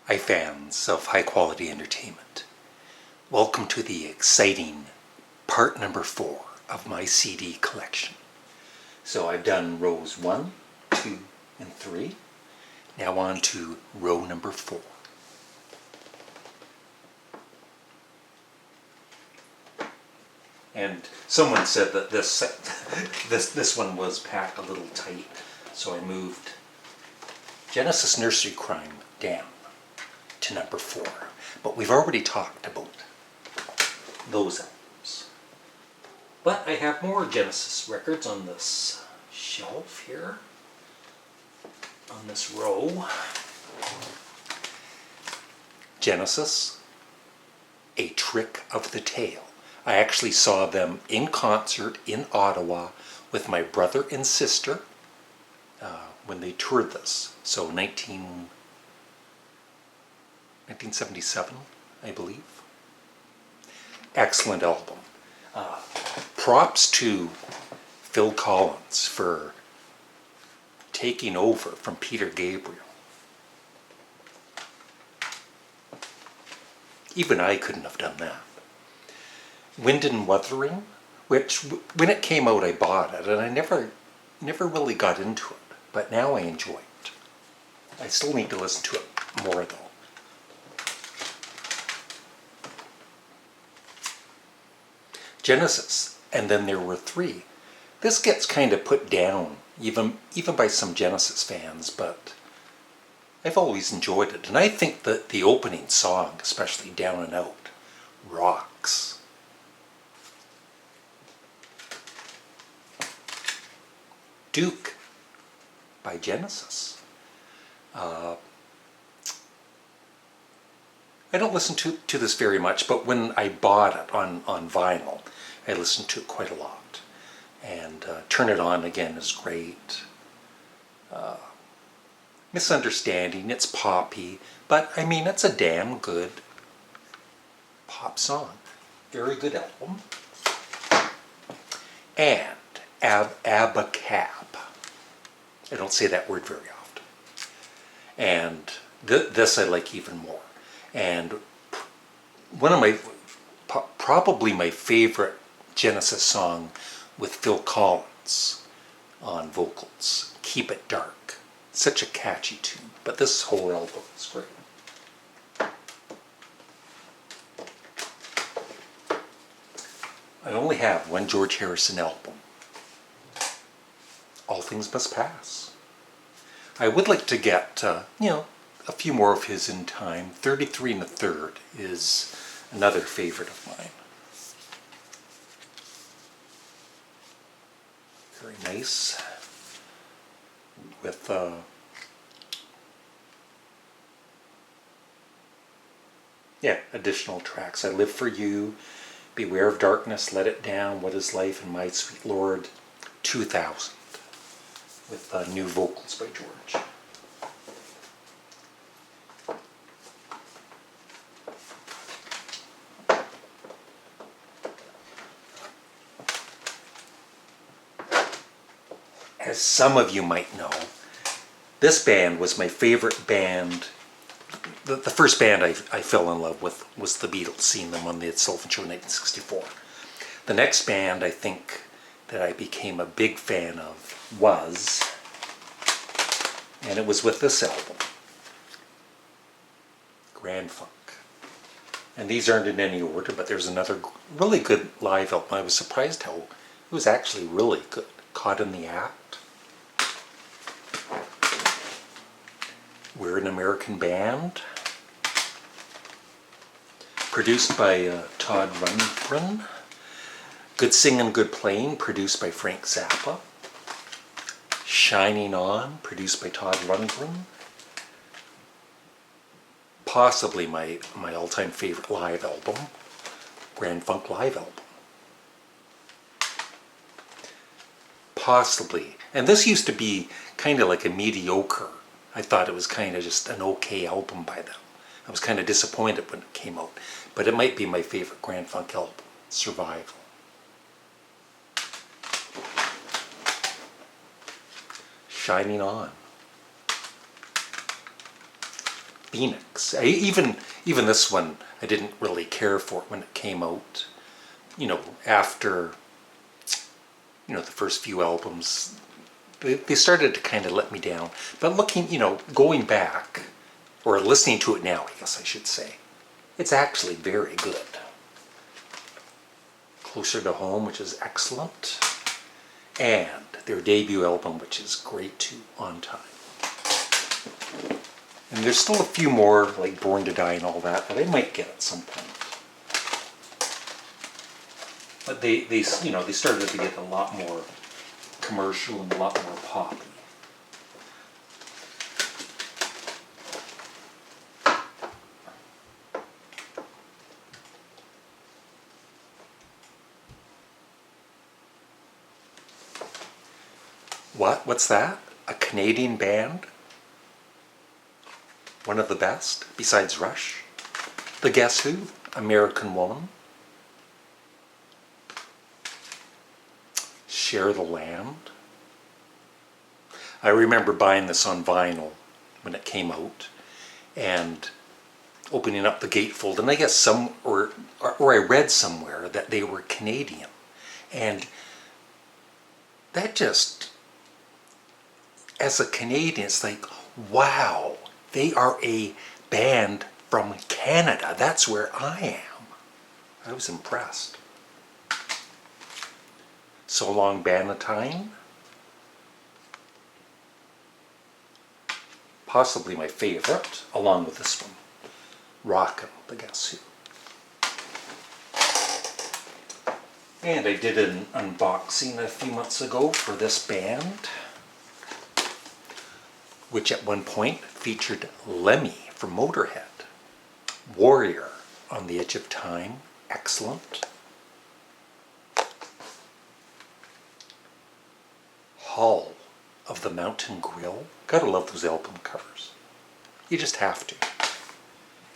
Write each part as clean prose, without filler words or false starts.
Hi fans of high quality entertainment. Welcome to the exciting part number 4 of my CD collection. So I've done rows 1, 2, and 3. Now on to row number 4. And someone said that this one was packed a little tight, so I moved Genesis Nursery Crime down to number 4. But we've already talked about those albums. But I have more Genesis records on this shelf here, on this row. Genesis, A Trick of the Tail. I actually saw them in concert in Ottawa with my brother and sister when they toured this. So 1977, I believe. Excellent album. Props to Phil Collins for taking over from Peter Gabriel. Even I couldn't have done that. Wind and Wuthering, which when it came out I bought it, and I never really got into it, but now I enjoy it. I still need to listen to it more though. Genesis, and then there were 3. This gets kind of put down, even by some Genesis fans, but I've always enjoyed it. And I think that the opening song, especially Down and Out, rocks. Duke by Genesis. I don't listen to this very much, but when I bought it on vinyl, I listened to it quite a lot. And Turn It On Again is great. Misunderstanding, it's poppy, but I mean, it's a damn good pop song. Very good album. And Abacab. I don't say that word very often. And this I like even more. And one of my, probably my favorite Genesis song with Phil Collins on vocals, Keep It Dark. Such a catchy tune, but this whole album is great. I only have one George Harrison album. All Things Must Pass. I would like to get, a few more of his in time. 33 1/3 is another favorite of mine. Very nice. With additional tracks. I Live For You, Beware of Darkness, Let It Down, What Is Life, and My Sweet Lord, 2000, with new vocals by George. As some of you might know, this band was my favorite band. The first band I fell in love with was the Beatles, seeing them on the Ed Sullivan Show in 1964. The next band I think that I became a big fan of was, and it was with this album, Grand Funk. And these aren't in any order, but there's another really good live album. I was surprised how it was actually really good. Caught in the Act. We're an American Band. Produced by Todd Rundgren. Good Singin', Good Playing, produced by Frank Zappa. Shining On, produced by Todd Rundgren. Possibly my all-time favorite live album, Grand Funk Live album. Possibly. And this used to be kind of like a mediocre. I thought it was kind of just an okay album by them. I was kind of disappointed when it came out. But it might be my favorite Grand Funk album, Survival. Shining On. Phoenix. Even this one, I didn't really care for it when it came out. After the first few albums, they started to kind of let me down. But going back, or listening to it now, I guess I should say, it's actually very good. Closer to Home, which is excellent, and their debut album, which is great too, On Time. And there's still a few more, like Born to Die and all that I might get at some point. But they started to get a lot more commercial and a lot more poppy. What's that? A Canadian band? One of the best, besides Rush? The Guess Who? American Woman? Share the Land? I remember buying this on vinyl when it came out and opening up the gatefold, and I guess or I read somewhere that they were Canadian, and that just, as a Canadian, it's like, wow, they are a band from Canada. That's where I am. I was impressed. So Long Bannatyne. Possibly my favorite, along with this one. Rockin', the Guess Who. And I did an unboxing a few months ago for this band, which at one point featured Lemmy from Motorhead. Warrior, On the Edge of Time, excellent. Hall of the Mountain Grill. Gotta love those album covers. You just have to.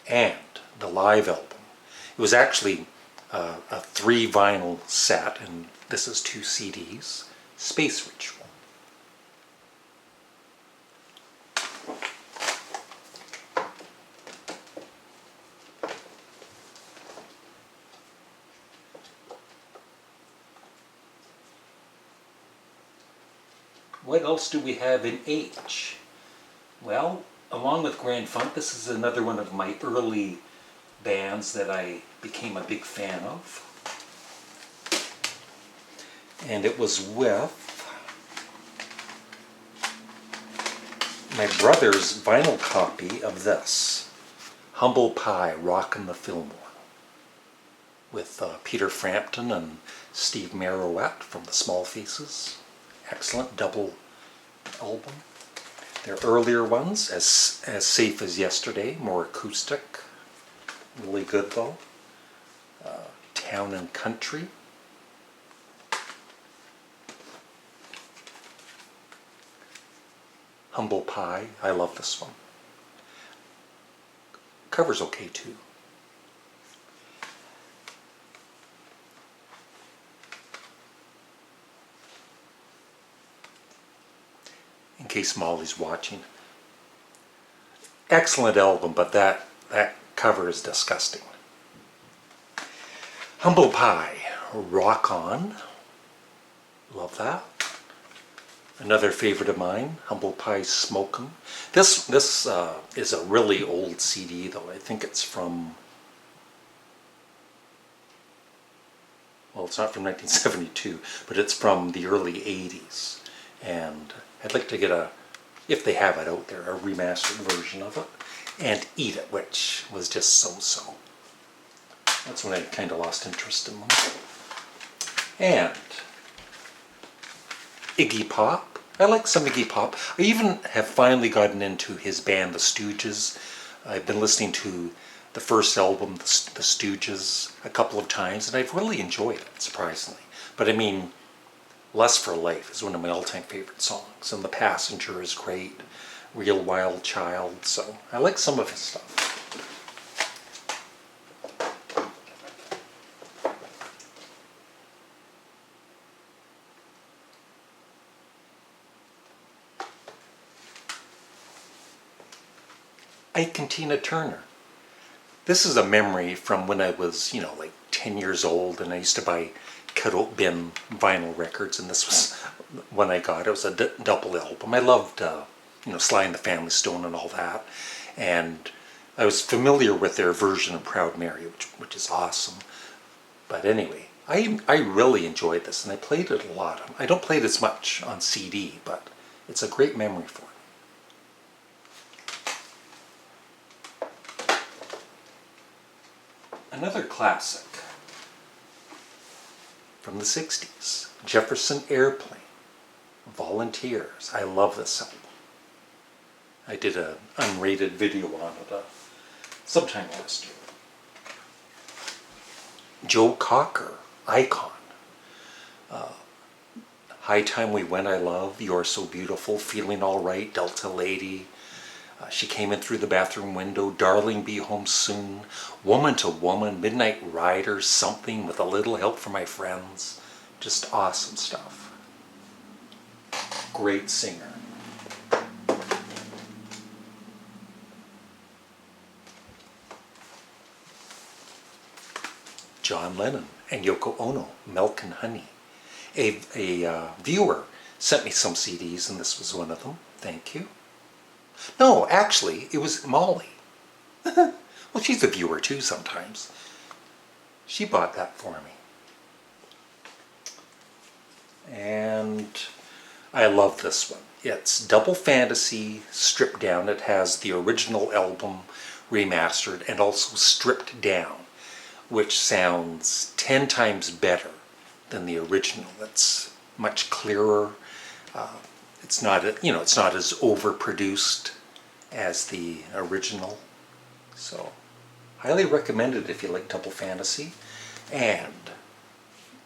And the live album. It was actually a 3 vinyl set, and this is 2 CDs. Space Ritual. What else do we have in H? Well, along with Grand Funk, this is another one of my early bands that I became a big fan of. And it was with my brother's vinyl copy of this, Humble Pie, Rockin' the Fillmore, with Peter Frampton and Steve Marrowett from the Small Faces. Excellent double album. Their earlier ones, as Safe as Yesterday, more acoustic, really good though. Town and Country. Humble Pie, I love this one. Cover's okay too. In case Molly's watching. Excellent album, but that cover is disgusting. Humble Pie, Rock On. Love that. Another favorite of mine, Humble Pie Smokin'. This is a really old CD though. I think it's from, well, it's not from 1972, but it's from the early 80s. And I'd like to get if they have it out there, a remastered version of it, and Eat It, which was just so-so. That's when I kind of lost interest in them. And Iggy Pop. I like some Iggy Pop. I even have finally gotten into his band, The Stooges. I've been listening to the first album, The Stooges, a couple of times, and I've really enjoyed it, surprisingly. But I mean, Lust for Life is one of my all-time favorite songs, and The Passenger is great, Real Wild Child, so I like some of his stuff. Ike and Tina Turner. This is a memory from when I was, like 10 years old, and I used to buy Cut-Out Bin vinyl records, and this was when I got it. It was a double album. I loved, Sly and the Family Stone and all that, and I was familiar with their version of Proud Mary, which is awesome. But anyway, I really enjoyed this, and I played it a lot. I don't play it as much on CD, but it's a great memory for me. Another classic from the 60s, Jefferson Airplane, Volunteers. I love this album. I did an unrated video on it sometime last year. Joe Cocker, Icon. High Time We Went, I Love, You're So Beautiful, Feeling All Right, Delta Lady. She Came In Through the Bathroom Window, Darling Be Home Soon, Woman to Woman, Midnight Rider, Something, With a Little Help from My Friends. Just awesome stuff. Great singer. John Lennon and Yoko Ono, Milk and Honey. A viewer sent me some CDs, and this was one of them. Thank you. No, actually, it was Molly. Well, she's a viewer too sometimes. She bought that for me. And I love this one. It's Double Fantasy stripped down. It has the original album remastered and also stripped down, which sounds 10 times better than the original. It's much clearer. It's not as overproduced as the original. So, highly recommend it if you like Double Fantasy. And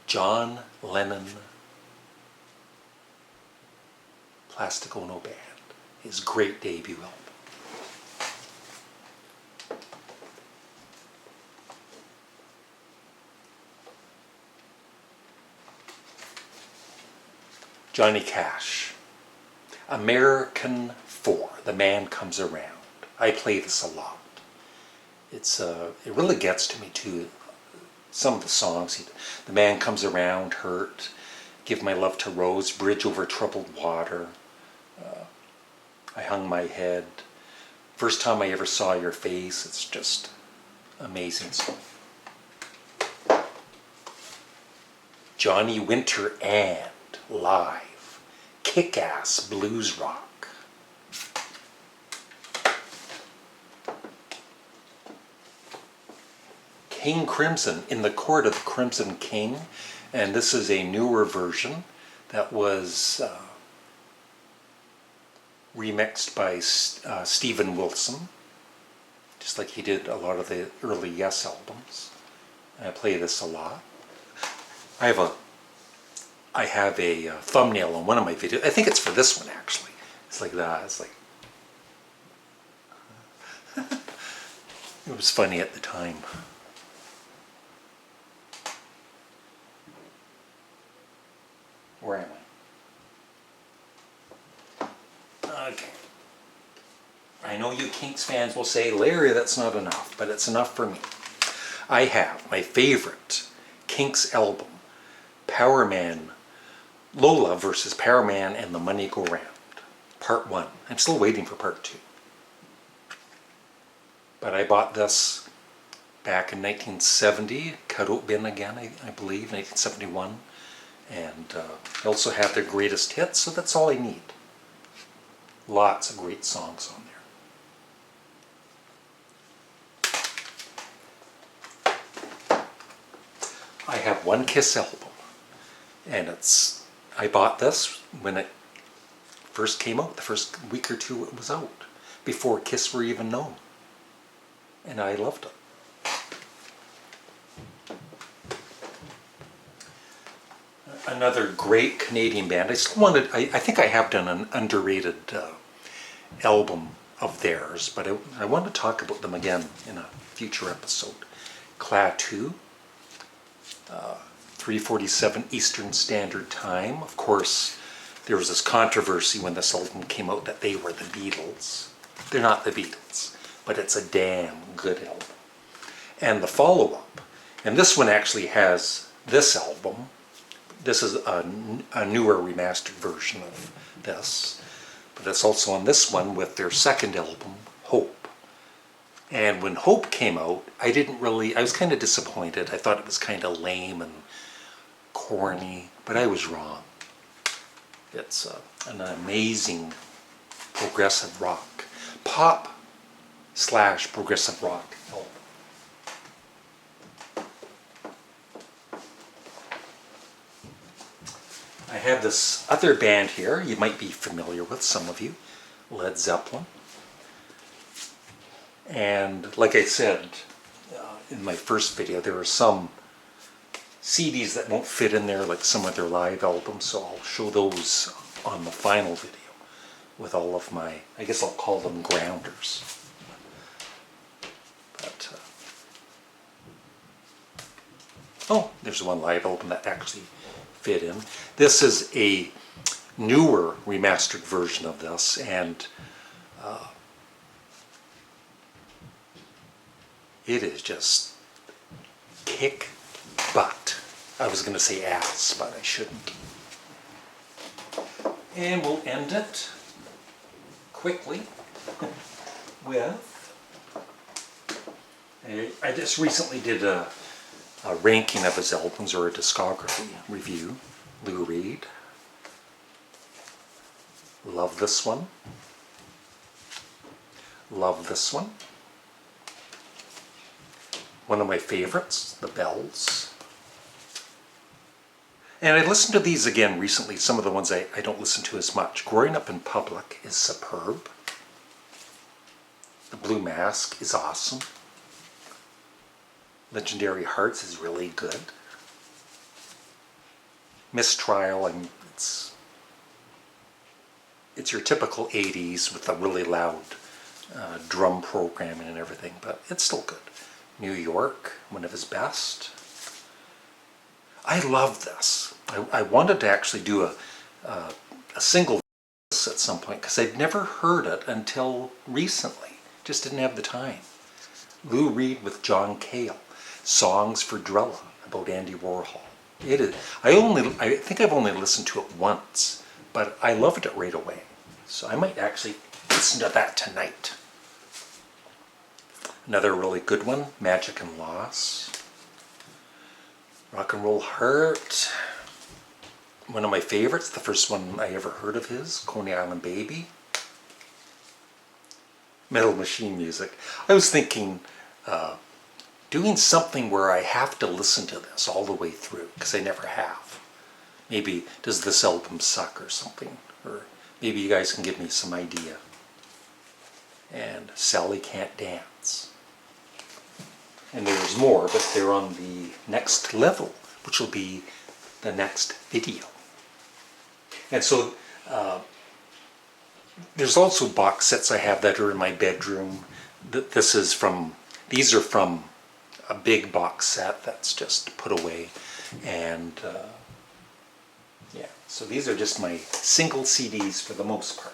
John Lennon, Plastic Ono Band, his great debut album. Johnny Cash, American 4, The Man Comes Around. I play this a lot. It really gets to me too. Some of the songs, The Man Comes Around, Hurt, Give My Love to Rose, Bridge Over Troubled Water, I Hung My Head, First Time I Ever Saw Your Face. It's just amazing stuff. Johnny Winter and live, kick-ass blues rock. King Crimson, In the Court of the Crimson King, and this is a newer version that was remixed by Steven Wilson, just like he did a lot of the early Yes albums. I play this a lot. I have a thumbnail on one of my videos. I think it's for this one, actually. It's like that. It's like... It was funny at the time. Where am I? Okay. I know you Kinks fans will say, Larry, that's not enough, but it's enough for me. I have my favorite Kinks album, Power Man, Lola versus Power Man and the Money Go Round, Part 1. I'm still waiting for Part 2. But I bought this back in 1970, Cut-Out Bin again, I believe, 1971. And I also have their greatest hits, so that's all I need. Lots of great songs on there. I have one Kiss album, and I bought this when it first came out, the first week or two it was out, before Kiss were even known. And I loved it. Another great Canadian band. I think I have done an underrated album of theirs, but I want to talk about them again in a future episode. Klaatu, 3:47 Eastern Standard Time. Of course, there was this controversy when this album came out that they were the Beatles. They're not the Beatles. but it's a damn good album. And the follow-up, and this one actually has this album. This is a newer remastered version of this, but it's also on this one with their second album, Hope. And when Hope came out, I was kind of disappointed. I thought it was kind of lame and corny, but I was wrong. It's an amazing progressive rock, pop / progressive rock album. I have this other band here you might be familiar with, some of you, Led Zeppelin. And like I said in my first video, there are some CDs that won't fit in there, like some of their live albums, so I'll show those on the final video with all of my, I guess I'll call them grounders. But, oh, there's one live album that actually fit in. This is a newer remastered version of this, and it is just kick butt. I was going to say ass, but I shouldn't. And we'll end it quickly with, I just recently did a ranking of his albums, or a discography review. Lou Reed. Love this one. Love this one. One of my favorites, The Bells. And I listened to these again recently, some of the ones I don't listen to as much. Growing Up in Public is superb. The Blue Mask is awesome. Legendary Hearts is really good. Mistrial, it's your typical 80s with a really loud drum programming and everything, but it's still good. New York, one of his best. I love this. I wanted to actually do a single at some point because I'd never heard it until recently. Just didn't have the time. Lou Reed with John Cale. Songs for Drella about Andy Warhol. It is. I think I've only listened to it once, but I loved it right away. So I might actually listen to that tonight. Another really good one, Magic and Loss. Rock and Roll Heart. One of my favorites, the first one I ever heard of his, Coney Island Baby. Metal Machine Music. I was thinking doing something where I have to listen to this all the way through, because I never have. Maybe, does this album suck or something? Or maybe you guys can give me some idea. And Sally Can't Dance. And there's more, but they're on the next level, which will be the next video. And so there's also box sets I have that are in my bedroom. These are from a big box set that's just put away. And yeah, so these are just my single CDs for the most part.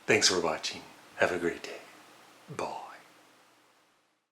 Thanks for watching. Have a great day. Bye.